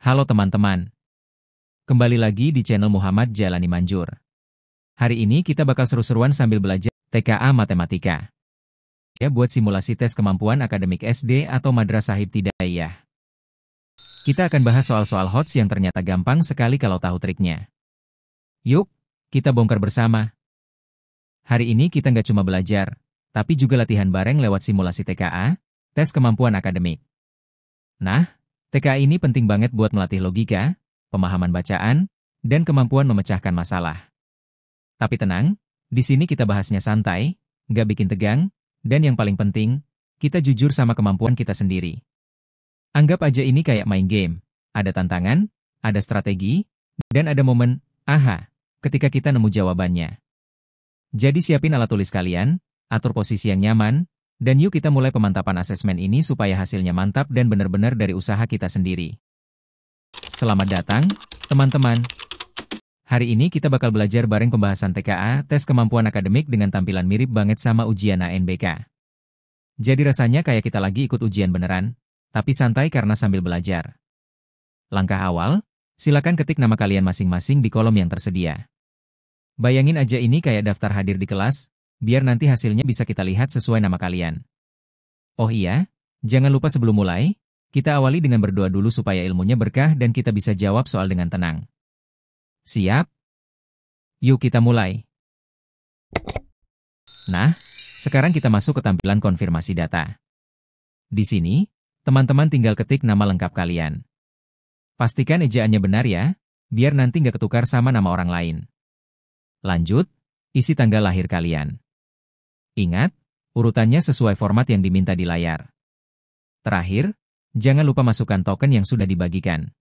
Halo teman-teman, kembali lagi di channel Muhammad Jalani Manjur. Hari ini kita bakal seru-seruan sambil belajar TKA Matematika. Ya, buat simulasi tes kemampuan akademik SD atau madrasah ibtidaiyah. Kita akan bahas soal-soal HOTS yang ternyata gampang sekali kalau tahu triknya. Yuk, kita bongkar bersama. Hari ini kita nggak cuma belajar, tapi juga latihan bareng lewat simulasi TKA, tes kemampuan akademik. Nah, TKA ini penting banget buat melatih logika, pemahaman bacaan, dan kemampuan memecahkan masalah. Tapi tenang, di sini kita bahasnya santai, nggak bikin tegang, dan yang paling penting, kita jujur sama kemampuan kita sendiri. Anggap aja ini kayak main game, ada tantangan, ada strategi, dan ada momen, aha, ketika kita nemu jawabannya. Jadi siapin alat tulis kalian, atur posisi yang nyaman, dan yuk kita mulai pemantapan asesmen ini supaya hasilnya mantap dan benar-benar dari usaha kita sendiri. Selamat datang, teman-teman. Hari ini kita bakal belajar bareng pembahasan TKA, tes kemampuan akademik dengan tampilan mirip banget sama ujian ANBK. Jadi rasanya kayak kita lagi ikut ujian beneran, tapi santai karena sambil belajar. Langkah awal, silakan ketik nama kalian masing-masing di kolom yang tersedia. Bayangin aja ini kayak daftar hadir di kelas, biar nanti hasilnya bisa kita lihat sesuai nama kalian. Oh iya, jangan lupa sebelum mulai, kita awali dengan berdoa dulu supaya ilmunya berkah dan kita bisa jawab soal dengan tenang. Siap? Yuk kita mulai. Nah, sekarang kita masuk ke tampilan konfirmasi data. Di sini, teman-teman tinggal ketik nama lengkap kalian. Pastikan ejaannya benar ya, biar nanti nggak ketukar sama nama orang lain. Lanjut, isi tanggal lahir kalian. Ingat, urutannya sesuai format yang diminta di layar. Terakhir, jangan lupa masukkan token yang sudah dibagikan.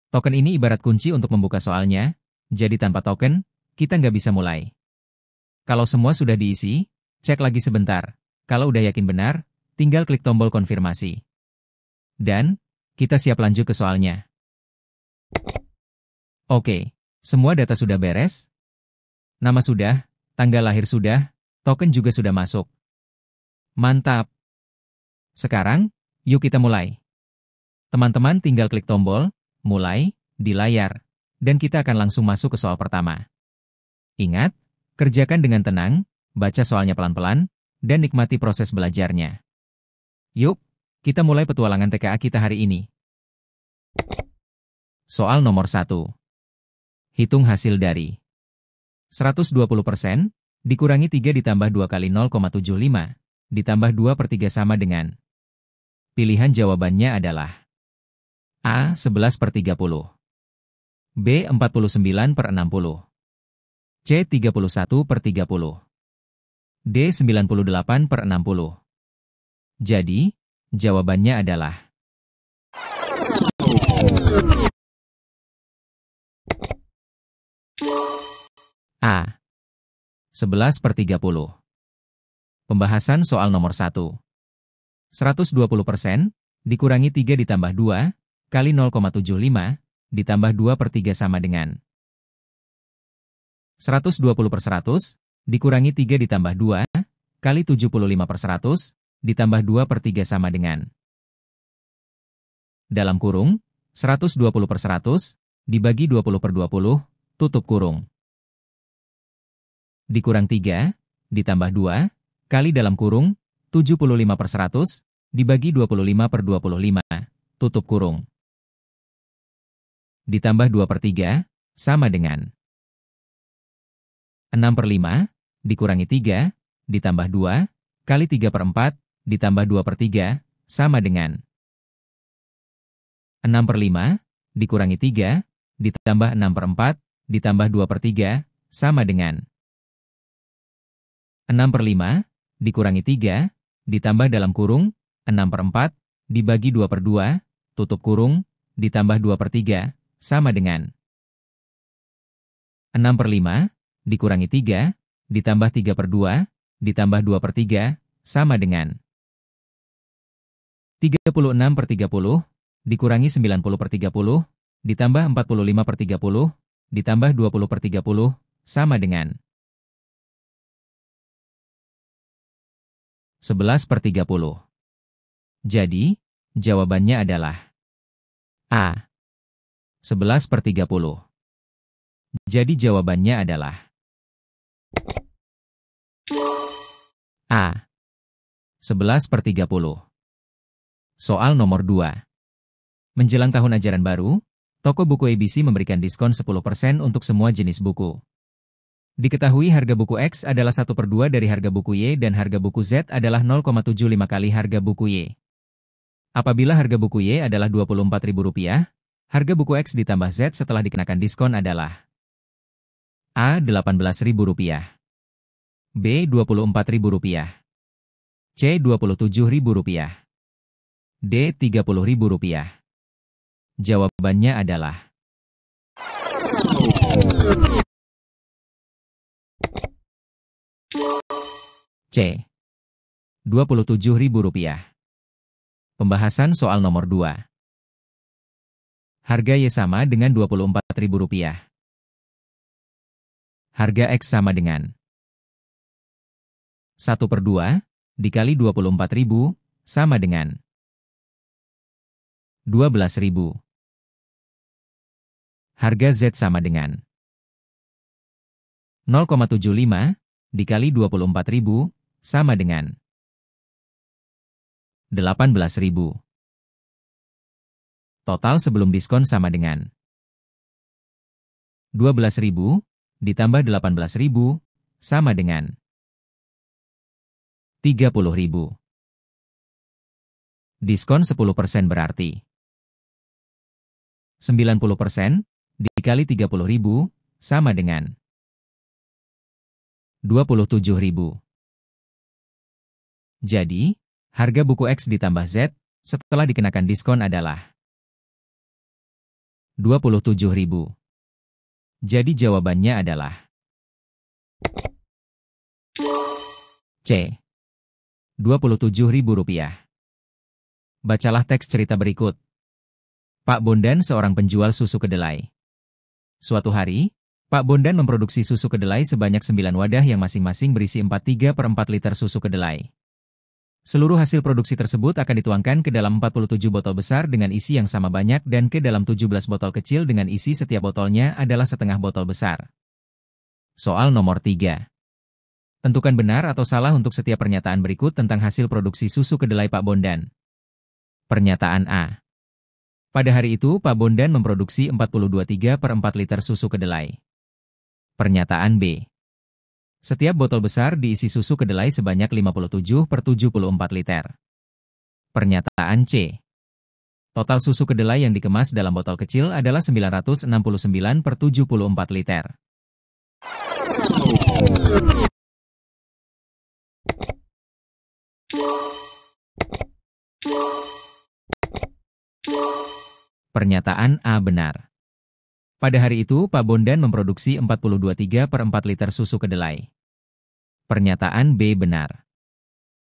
Token ini ibarat kunci untuk membuka soalnya, jadi tanpa token, kita nggak bisa mulai. Kalau semua sudah diisi, cek lagi sebentar. Kalau udah yakin benar, tinggal klik tombol konfirmasi. Dan, kita siap lanjut ke soalnya. Oke, semua data sudah beres? Nama sudah, tanggal lahir sudah, token juga sudah masuk. Mantap! Sekarang, yuk kita mulai. Teman-teman tinggal klik tombol, mulai, di layar, dan kita akan langsung masuk ke soal pertama. Ingat, kerjakan dengan tenang, baca soalnya pelan-pelan, dan nikmati proses belajarnya. Yuk, kita mulai petualangan TKA kita hari ini. Soal nomor 1. Hitung hasil dari 120% dikurangi 3 ditambah 2 kali 0,75, ditambah 2 per 3 sama dengan. Pilihan jawabannya adalah A. 11 per 30, B. 49 per 60, C. 31 per 30, D. 98 per 60. Jadi, jawabannya adalah A. 11 per 30. Pembahasan soal nomor 1. 120% dikurangi 3 ditambah 2 kali 0,75 ditambah 2 per 3 sama dengan. 120 per 100 dikurangi 3 ditambah 2 kali 75 per 100 ditambah 2 per 3 sama dengan. Dalam kurung, 120 per 100 dibagi 20 per 20, tutup kurung. Dikurang 3, ditambah 2, kali dalam kurung, 75 per 100, dibagi 25 per 25, tutup kurung. Ditambah 2 per 3, sama dengan 6 per 5, dikurangi 3, ditambah 2, kali 3 per 4, ditambah 2 per 3, sama dengan 6 per 5, dikurangi 3, ditambah 6 per 4, ditambah 2 per 3, sama dengan 6 per 5, dikurangi 3, ditambah dalam kurung, 6 per 4, dibagi 2 per 2, tutup kurung, ditambah 2 per 3, sama dengan 6 per 5, dikurangi 3, ditambah 3 per 2, ditambah 2 per 3, sama dengan 36 per 30, dikurangi 90 per 30, ditambah 45 per 30, ditambah 20 per 30, sama dengan 11 per 30. Jadi, jawabannya adalah A. 11/30. Jadi jawabannya adalah A. 11/30. Soal nomor 2. Menjelang tahun ajaran baru, toko buku ABC memberikan diskon 10% untuk semua jenis buku. Diketahui harga buku X adalah 1/2 dari harga buku Y dan harga buku Z adalah 0,75 kali harga buku Y. Apabila harga buku Y adalah Rp24.000, harga buku X ditambah Z setelah dikenakan diskon adalah A. Rp18.000, B. Rp24.000, C. Rp27.000, D. Rp30.000. Jawabannya adalah C. Rp27.000. Pembahasan soal nomor 2. Harga Y sama dengan Rp24.000. Harga X sama dengan 1/2 dikali 24.000 sama dengan 12.000. Harga Z sama dengan 0,75 dikali 24.000 sama dengan 18.000. Total sebelum diskon sama dengan 12.000 ditambah 18.000 sama dengan 30.000. Diskon 10% berarti 90% dikali 30.000 sama dengan 27.000. Jadi, harga buku X ditambah Z setelah dikenakan diskon adalah 27.000. Jadi jawabannya adalah C. Rp27.000. Bacalah teks cerita berikut. Pak Bondan seorang penjual susu kedelai. Suatu hari, Pak Bondan memproduksi susu kedelai sebanyak 9 wadah yang masing-masing berisi 3/4 liter susu kedelai. Seluruh hasil produksi tersebut akan dituangkan ke dalam 47 botol besar dengan isi yang sama banyak dan ke dalam 17 botol kecil dengan isi setiap botolnya adalah setengah botol besar. Soal nomor 3. Tentukan benar atau salah untuk setiap pernyataan berikut tentang hasil produksi susu kedelai Pak Bondan. Pernyataan A. Pada hari itu, Pak Bondan memproduksi 42/3 liter susu kedelai. Pernyataan B. Setiap botol besar diisi susu kedelai sebanyak 57/74 liter. Pernyataan C. Total susu kedelai yang dikemas dalam botol kecil adalah 969/74 liter. Pernyataan A benar. Pada hari itu, Pak Bondan memproduksi 42/3 liter susu kedelai. Pernyataan B benar.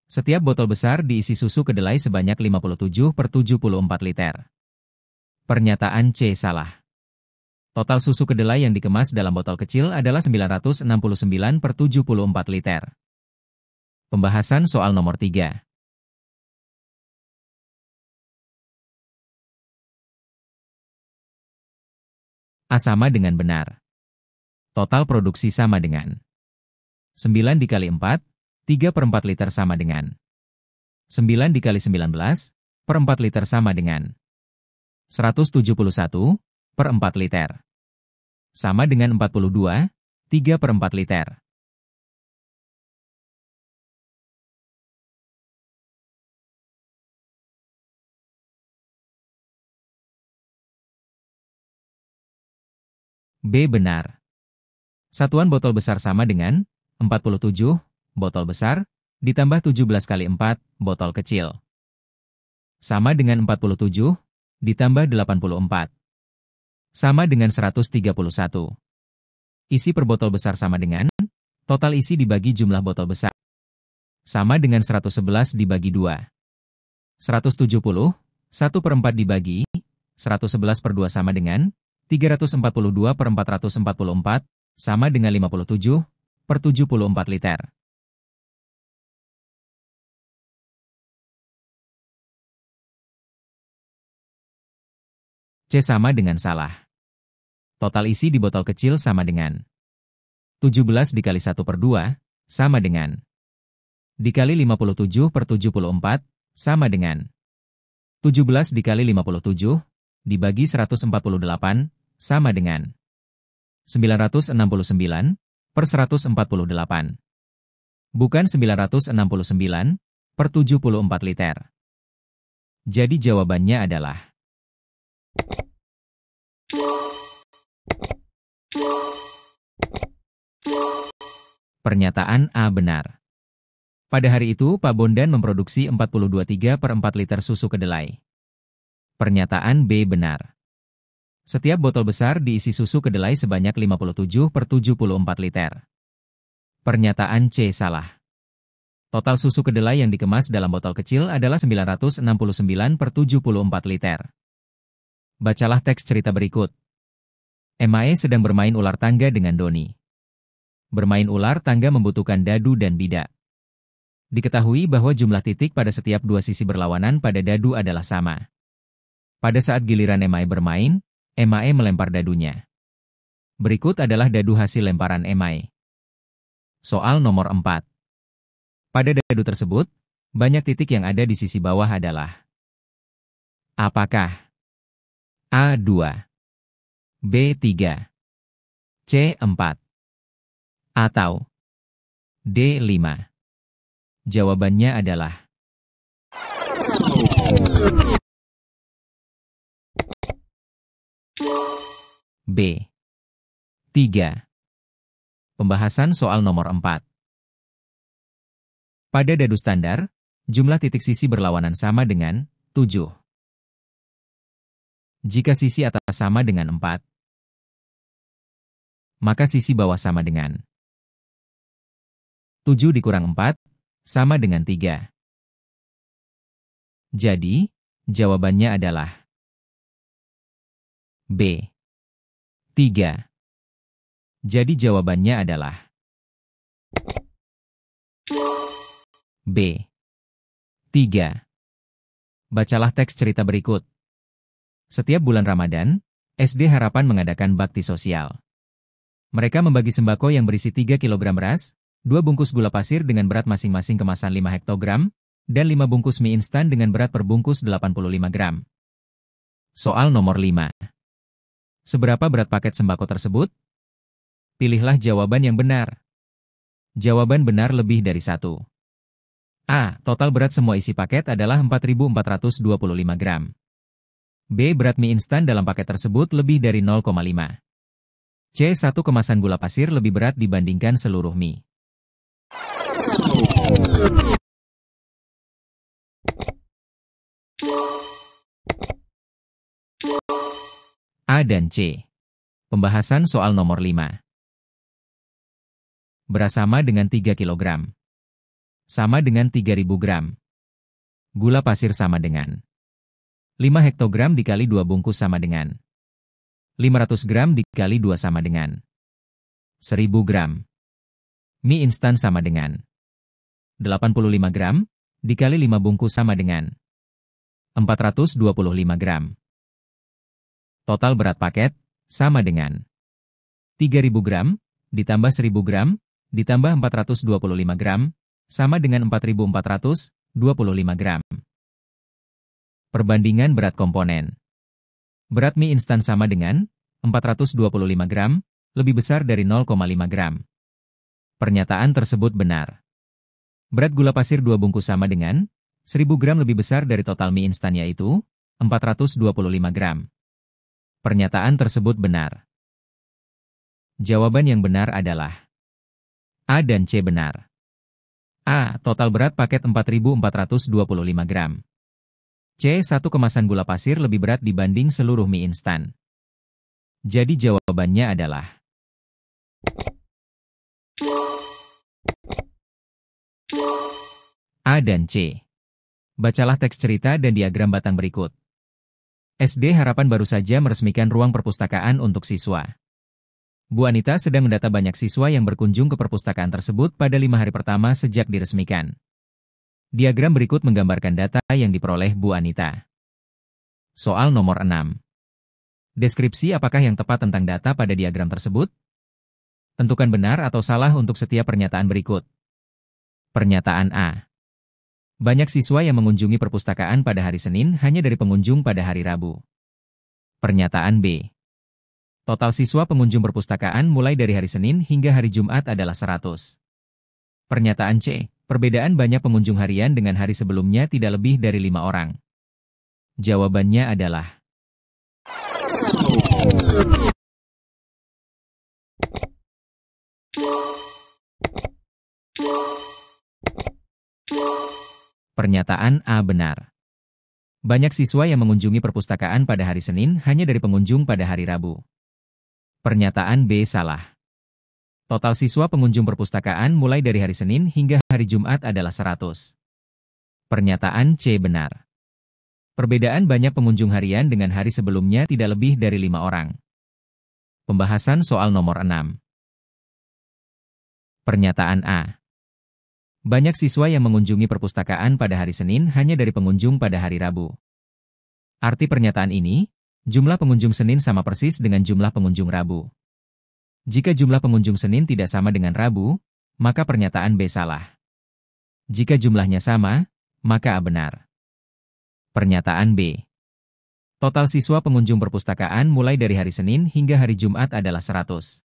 Setiap botol besar diisi susu kedelai sebanyak 57/74 liter. Pernyataan C salah. Total susu kedelai yang dikemas dalam botol kecil adalah 969/74 liter. Pembahasan soal nomor 3. A sama dengan benar. Total produksi sama dengan 9 dikali 4, 3/4 liter sama dengan 9 dikali 19/4 liter sama dengan 171/4 liter. Sama dengan 42/3/4 liter. B benar. Satuan botol besar sama dengan 47 botol besar ditambah 17 kali 4 botol kecil. Sama dengan 47 ditambah 84. Sama dengan 131. Isi per botol besar sama dengan total isi dibagi jumlah botol besar. Sama dengan 111 dibagi 2. 170, 1/4 dibagi 111/2 sama dengan 342/444 sama dengan 57/74 liter. C sama dengan salah. Total isi di botol kecil sama dengan 17 dikali 1/2, sama dengan dikali 57/74, sama dengan 17 dikali 57, dibagi 148, sama dengan 969/148. Bukan 969/74 liter. Jadi jawabannya adalah pernyataan A benar. Pada hari itu, Pak Bondan memproduksi 42,3/4 liter susu kedelai. Pernyataan B benar. Setiap botol besar diisi susu kedelai sebanyak 57/74 liter. Pernyataan C salah. Total susu kedelai yang dikemas dalam botol kecil adalah 969/74 liter. Bacalah teks cerita berikut. Mae sedang bermain ular tangga dengan Doni. Bermain ular tangga membutuhkan dadu dan bidak. Diketahui bahwa jumlah titik pada setiap dua sisi berlawanan pada dadu adalah sama. Pada saat giliran Mae bermain, Mae melempar dadunya. Berikut adalah dadu hasil lemparan Mae. Soal nomor 4. Pada dadu tersebut, banyak titik yang ada di sisi bawah adalah apakah A2, B3, C4, atau D5? Jawabannya adalah B3. Pembahasan soal nomor 4. Pada dadu standar, jumlah titik sisi berlawanan sama dengan 7. Jika sisi atas sama dengan 4, maka sisi bawah sama dengan 7 dikurang 4, sama dengan 3. Jadi, jawabannya adalah B3. Jadi jawabannya adalah B3. Bacalah teks cerita berikut. Setiap bulan Ramadan, SD Harapan mengadakan bakti sosial. Mereka membagi sembako yang berisi 3 kg beras, 2 bungkus gula pasir dengan berat masing-masing kemasan 5 hektogram, dan 5 bungkus mie instan dengan berat per bungkus 85 gram. Soal nomor 5. Seberapa berat paket sembako tersebut? Pilihlah jawaban yang benar. Jawaban benar lebih dari 1. A. Total berat semua isi paket adalah 4.425 gram. B. Berat mie instan dalam paket tersebut lebih dari 0,5. C. 1 kemasan gula pasir lebih berat dibandingkan seluruh mie. A dan C. Pembahasan soal nomor 5. Beras sama dengan 3 kg. Sama dengan 3.000 gram. Gula pasir sama dengan 5 hektogram dikali 2 bungkus sama dengan 500 gram dikali 2 sama dengan 1.000 gram. Mie instan sama dengan 85 gram dikali 5 bungkus sama dengan 425 gram. Total berat paket sama dengan 3.000 gram ditambah 1.000 gram ditambah 425 gram sama dengan 4.425 gram. Perbandingan berat komponen. Berat mie instan sama dengan 425 gram, lebih besar dari 0,5 gram. Pernyataan tersebut benar. Berat gula pasir 2 bungkus sama dengan 1.000 gram lebih besar dari total mie instan yaitu 425 gram. Pernyataan tersebut benar. Jawaban yang benar adalah A dan C benar. A. Total berat paket 4.425 gram. C. 1 kemasan gula pasir lebih berat dibanding seluruh mie instan. Jadi jawabannya adalah A dan C. Bacalah teks cerita dan diagram batang berikut. SD Harapan baru saja meresmikan ruang perpustakaan untuk siswa. Bu Anita sedang mendata banyak siswa yang berkunjung ke perpustakaan tersebut pada 5 hari pertama sejak diresmikan. Diagram berikut menggambarkan data yang diperoleh Bu Anita. Soal nomor 6. Deskripsi apakah yang tepat tentang data pada diagram tersebut? Tentukan benar atau salah untuk setiap pernyataan berikut. Pernyataan A. Banyak siswa yang mengunjungi perpustakaan pada hari Senin hanya dari pengunjung pada hari Rabu. Pernyataan B. Total siswa pengunjung perpustakaan mulai dari hari Senin hingga hari Jumat adalah 100. Pernyataan C. Perbedaan banyak pengunjung harian dengan hari sebelumnya tidak lebih dari 5 orang. Jawabannya adalah pernyataan A benar. Banyak siswa yang mengunjungi perpustakaan pada hari Senin hanya dari pengunjung pada hari Rabu. Pernyataan B salah. Total siswa pengunjung perpustakaan mulai dari hari Senin hingga hari Jumat adalah 100. Pernyataan C benar. Perbedaan banyak pengunjung harian dengan hari sebelumnya tidak lebih dari 5 orang. Pembahasan soal nomor 6. Pernyataan A. Banyak siswa yang mengunjungi perpustakaan pada hari Senin hanya dari pengunjung pada hari Rabu. Arti pernyataan ini, jumlah pengunjung Senin sama persis dengan jumlah pengunjung Rabu. Jika jumlah pengunjung Senin tidak sama dengan Rabu, maka pernyataan B salah. Jika jumlahnya sama, maka A benar. Pernyataan B. Total siswa pengunjung perpustakaan mulai dari hari Senin hingga hari Jumat adalah 100.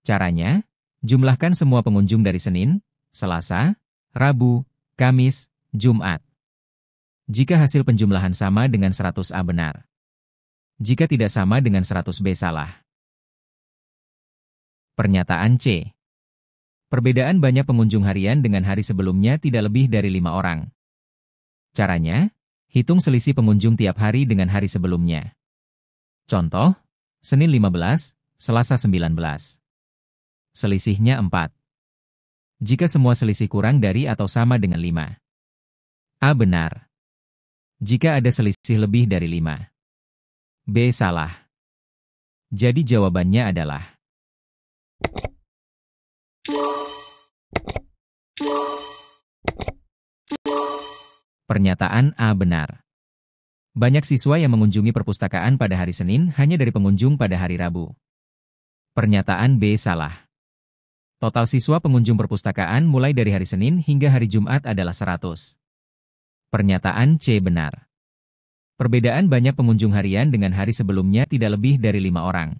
Caranya, jumlahkan semua pengunjung dari Senin, Selasa, Rabu, Kamis, Jumat. Jika hasil penjumlahan sama dengan 100A benar. Jika tidak sama dengan 100B salah. Pernyataan C. Perbedaan banyak pengunjung harian dengan hari sebelumnya tidak lebih dari 5 orang. Caranya, hitung selisih pengunjung tiap hari dengan hari sebelumnya. Contoh, Senin 15, Selasa 19. Selisihnya 4. Jika semua selisih kurang dari atau sama dengan 5. A benar. Jika ada selisih lebih dari 5. B salah. Jadi jawabannya adalah pernyataan A benar. Banyak siswa yang mengunjungi perpustakaan pada hari Senin hanya dari pengunjung pada hari Rabu. Pernyataan B salah. Total siswa pengunjung perpustakaan mulai dari hari Senin hingga hari Jumat adalah 100. Pernyataan C benar. Perbedaan banyak pengunjung harian dengan hari sebelumnya tidak lebih dari 5 orang.